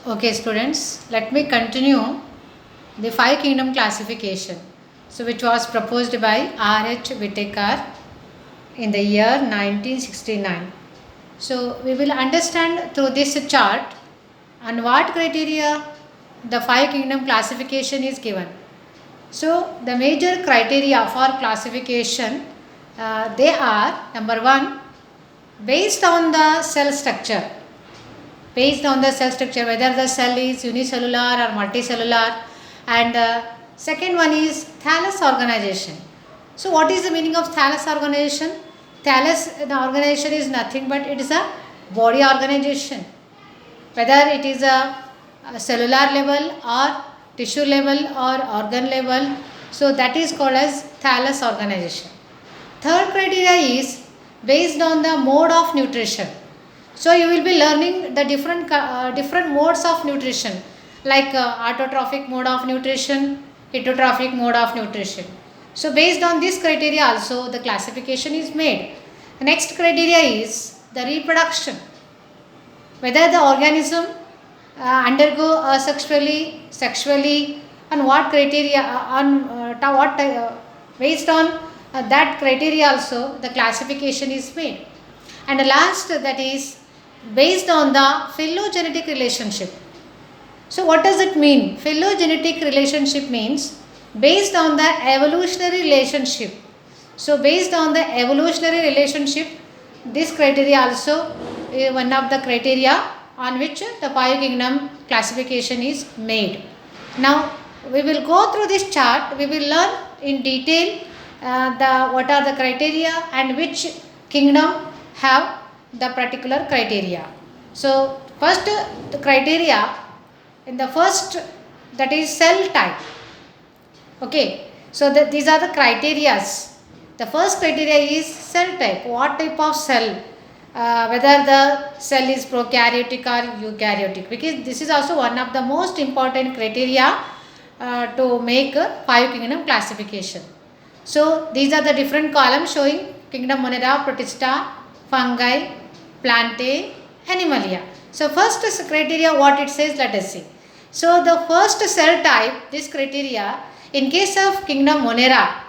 Okay, students, let me continue the five kingdom classification. So, which was proposed by R.H. Whittaker in the year 1969. So, we will understand through this chart on what criteria the five kingdom classification is given. So, the major criteria for classification they are number one, based on the cell structure. Based on the cell structure, whether the cell is unicellular or multicellular, and second one is thallus organization. So what is the meaning of thallus organization? Thallus, the organization is nothing but it is a body organization, whether it is a cellular level or tissue level or organ level. So that is called as thallus organization. Third criteria is based on the mode of nutrition. So you will be learning the different modes of nutrition, like autotrophic mode of nutrition, heterotrophic mode of nutrition. So based on this criteria also the classification is made. The next criteria is the reproduction, whether the organism undergo sexually, and what criteria based on that criteria also the classification is made. And the last, that is based on the phylogenetic relationship. So what does it mean? Phylogenetic relationship means based on the evolutionary relationship. So based on the evolutionary relationship, this criteria also is one of the criteria on which the five kingdom classification is made. Now we will go through this chart. We will learn in detail what are the criteria and which kingdom have the particular criteria. So first, the criteria in the first, that is cell type. Okay, so these are the criterias. The first criteria is cell type. What type of cell? Whether the cell is prokaryotic or eukaryotic, because this is also one of the most important criteria to make a five kingdom classification. So these are the different columns showing kingdom Monera, Protista, fungi, plantae, animalia. So first criteria, what it says, let us see. So the first cell type, this criteria, in case of kingdom Monera,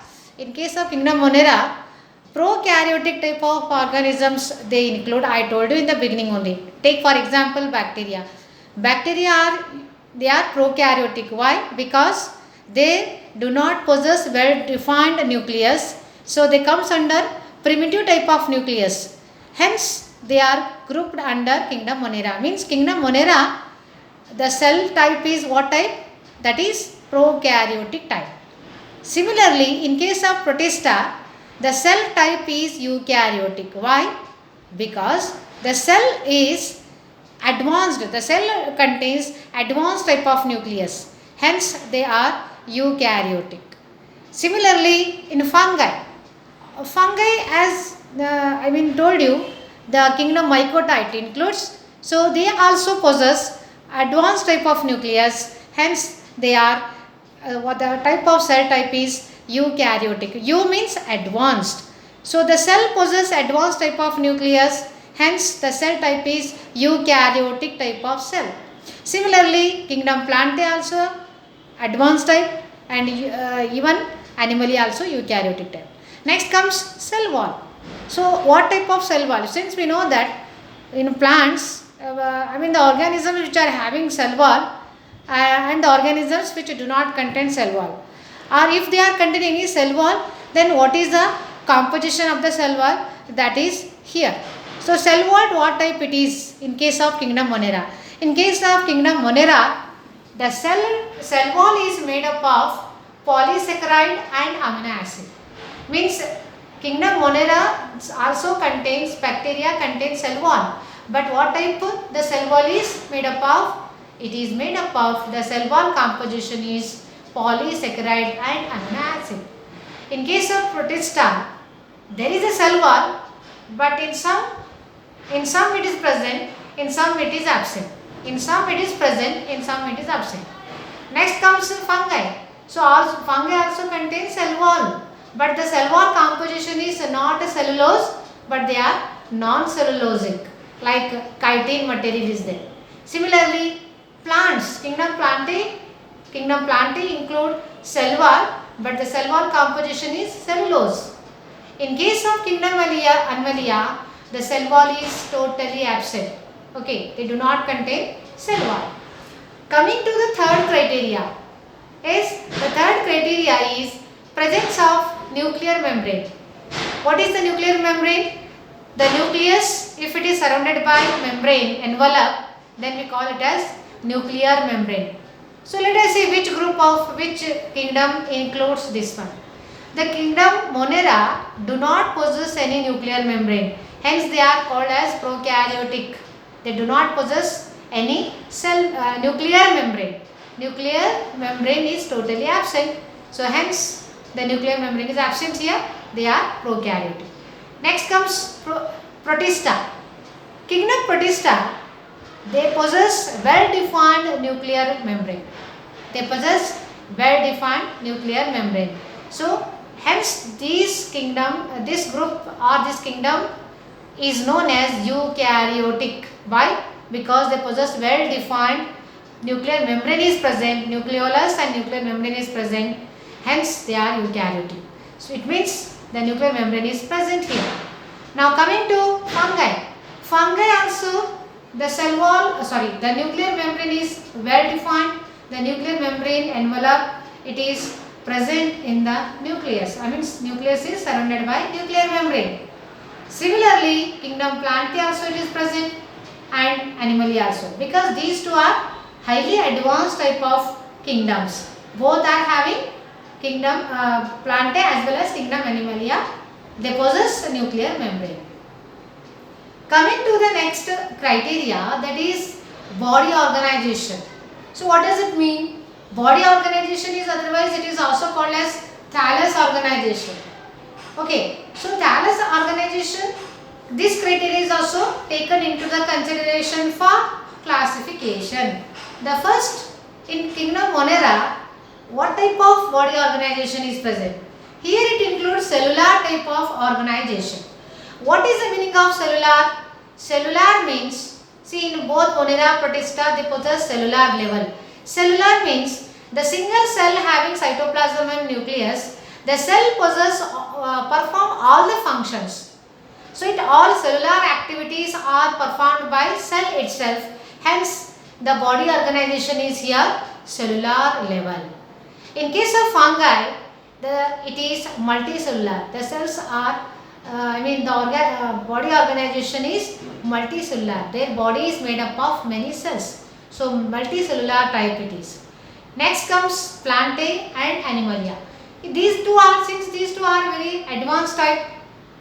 prokaryotic type of organisms they include. I told you in the beginning only. Take for example bacteria. Bacteria are prokaryotic. Why? Because they do not possess well defined nucleus. So they comes under primitive type of nucleus. Hence they are grouped under kingdom Monera. Means kingdom Monera, the cell type is what type? That is prokaryotic type. Similarly, in case of Protista, the cell type is eukaryotic. Why? Because the cell is advanced. The cell contains advanced type of nucleus. Hence they are eukaryotic. Similarly, in fungi, as told you, the kingdom Mycotite includes. So they also possess advanced type of nucleus. Hence they are what the type of cell type is eukaryotic. Eu means advanced. So the cell possesses advanced type of nucleus. Hence the cell type is eukaryotic type of cell. Similarly, kingdom Plantae also advanced type, and even Animalia also eukaryotic type. Next comes cell wall. So what type of cell wall? Since we know that in plants, the organisms which are having cell wall and the organisms which do not contain cell wall, or if they are containing a cell wall, then what is the composition of the cell wall? That is here. So cell wall, what type it is in case of kingdom Monera? In case of kingdom Monera, the cell wall is made up of polysaccharide and amino acid. Means kingdom Monera also contains, bacteria contains cell wall. But what type the cell wall is made up of? It is made up of, the cell wall composition is polysaccharide and amino acid. In case of Protista, there is a cell wall, but in some it is present, in some it is absent. In some it is present, in some it is absent. Next comes fungi. So fungi also contains cell wall, but the cell wall composition is not a cellulose, but they are non-cellulosic, like chitin material is there. Similarly, Plants, kingdom Plantae include cell wall, but the cell wall composition is cellulose. In case of kingdom Animalia, the cell wall is totally absent. Okay, they do not contain cell wall. Coming to the third criteria, the third criteria is presence of nuclear membrane. What is the nuclear membrane? The nucleus, if it is surrounded by membrane envelope, then we call it as nuclear membrane. So let us see which kingdom includes this one. The kingdom Monera do not possess any nuclear membrane. Hence they are called as prokaryotic. They do not possess any nuclear membrane. Nuclear membrane is totally absent. So hence the nuclear membrane is absent here. They are prokaryotic. Next comes Protista. Kingdom Protista, they possess well-defined nuclear membrane. They possess well-defined nuclear membrane. So hence this kingdom is known as eukaryotic. Why? Because they possess well-defined nuclear membrane is present, nucleolus and nuclear membrane is present. Hence they are eukaryotic. So it means the nuclear membrane is present here. Now coming to fungi. Fungi also, the nuclear membrane is well defined. The nuclear membrane envelope, it is present in the nucleus. Nucleus is surrounded by nuclear membrane. Similarly, kingdom Plantae also it is present and Animalia also, because these two are highly advanced type of kingdoms. Both are having kingdom Plantae as well as kingdom Animalia. They possess a nuclear membrane. Coming to the next criteria, that is body organization. So what does it mean? Body organization is otherwise it is also called as thallus organization. Okay, so thallus organization, this criteria is also taken into the consideration for classification. The first, in kingdom Monera, what type of body organization is present? Here it includes cellular type of organization. What is the meaning of cellular? Cellular means, see in both Monera, Protista, they possess cellular level. Cellular means the single cell having cytoplasm and nucleus, the cell perform all the functions. So all cellular activities are performed by cell itself. Hence the body organization is here cellular level. In case of fungi, it is multicellular. The cells are, body organization is multicellular. Their body is made up of many cells. So multicellular type it is. Next comes Plantae and Animalia. Since these two are very advanced type,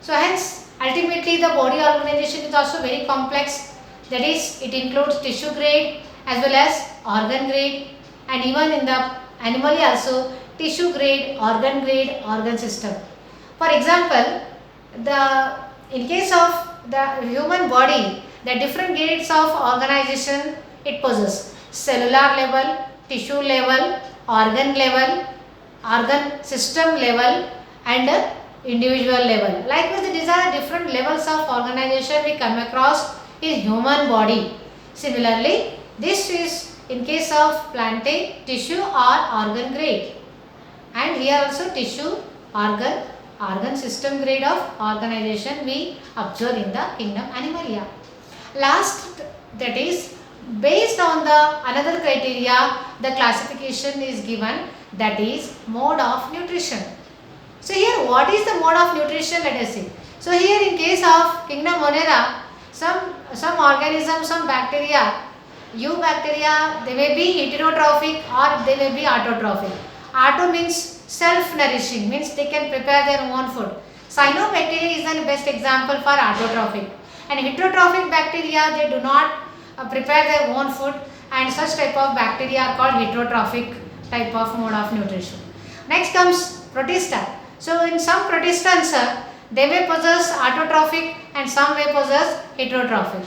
so hence ultimately the body organization is also very complex. That is, it includes tissue grade as well as organ grade, and even in the Animalia also tissue grade, organ system. For example, in case of the human body, the different grades of organization it possesses: cellular level, tissue level, organ system level, and individual level. Likewise, these are different levels of organization we come across in human body. Similarly, this is in case of Plantae, tissue or organ grade, and here also tissue, organ system grade of organization we observe in the kingdom Animalia. Last, that is based on the another criteria, the classification is given, that is mode of nutrition. So here what is the mode of nutrition, let us see. So here in case of kingdom Monera, some organisms, some bacteria, eubacteria, they may be heterotrophic or they may be autotrophic. Auto means self-nourishing, means they can prepare their own food. Cyanobacteria is the best example for autotrophic. And heterotrophic bacteria, they do not prepare their own food, and such type of bacteria are called heterotrophic type of mode of nutrition. Next comes Protista. So in some Protistans, they may possess autotrophic and some may possess heterotrophic.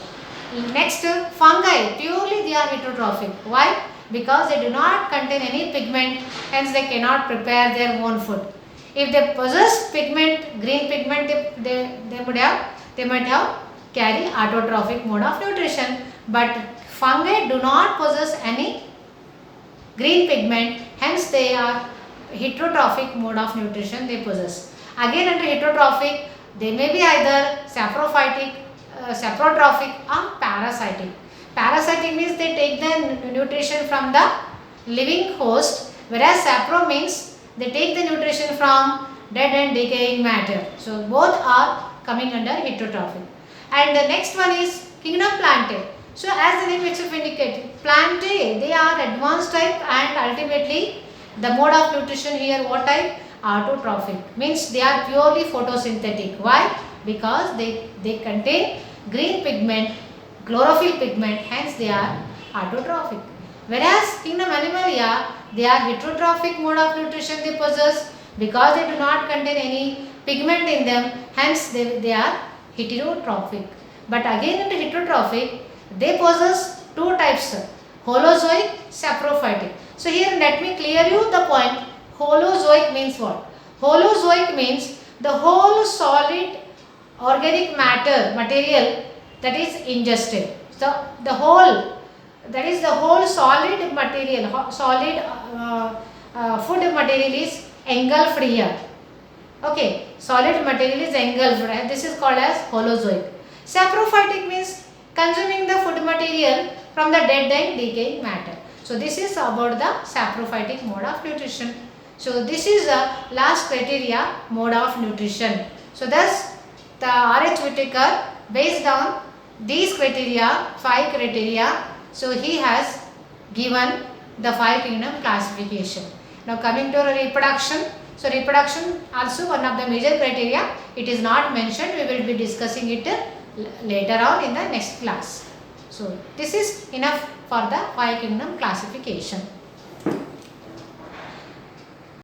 Next, fungi, purely they are heterotrophic. Why? Because they do not contain any pigment, hence they cannot prepare their own food. If they possess pigment, green pigment, they might have carry autotrophic mode of nutrition. But fungi do not possess any green pigment, hence they are heterotrophic mode of nutrition they possess. Again under heterotrophic, they may be either saprophytic, saprotrophic or parasitic. Parasitic means they take the nutrition from the living host, whereas sapro means they take the nutrition from dead and decaying matter. So both are coming under heterotrophic. And the next one is kingdom Plantae. So as the name itself indicates, Plantae, they are advanced type and ultimately the mode of nutrition here what type? Autotrophic. Means they are purely photosynthetic. Why? Because they contain green pigment, chlorophyll pigment, hence they are autotrophic. Whereas kingdom Animalia, they are heterotrophic mode of nutrition they possess because they do not contain any pigment in them, hence they are heterotrophic. But again in heterotrophic, they possess two types, holozoic, saprophytic. So here let me clear you the point. Holozoic means what? Holozoic means the whole solid organic material that is ingested. So the whole, that is the whole solid material, solid food material is engulfed here. Okay, solid material is engulfed. This is called as holozoic. Saprophytic means consuming the food material from the dead and decaying matter. So this is about the saprophytic mode of nutrition. So this is the last criteria, mode of nutrition. So thus the R.H. Whitaker, based on these criteria, 5 criteria, so he has given the 5 kingdom classification. Now coming to reproduction. So reproduction also one of the major criteria. It is not mentioned. We will be discussing it later on in the next class. So this is enough for the 5 kingdom classification.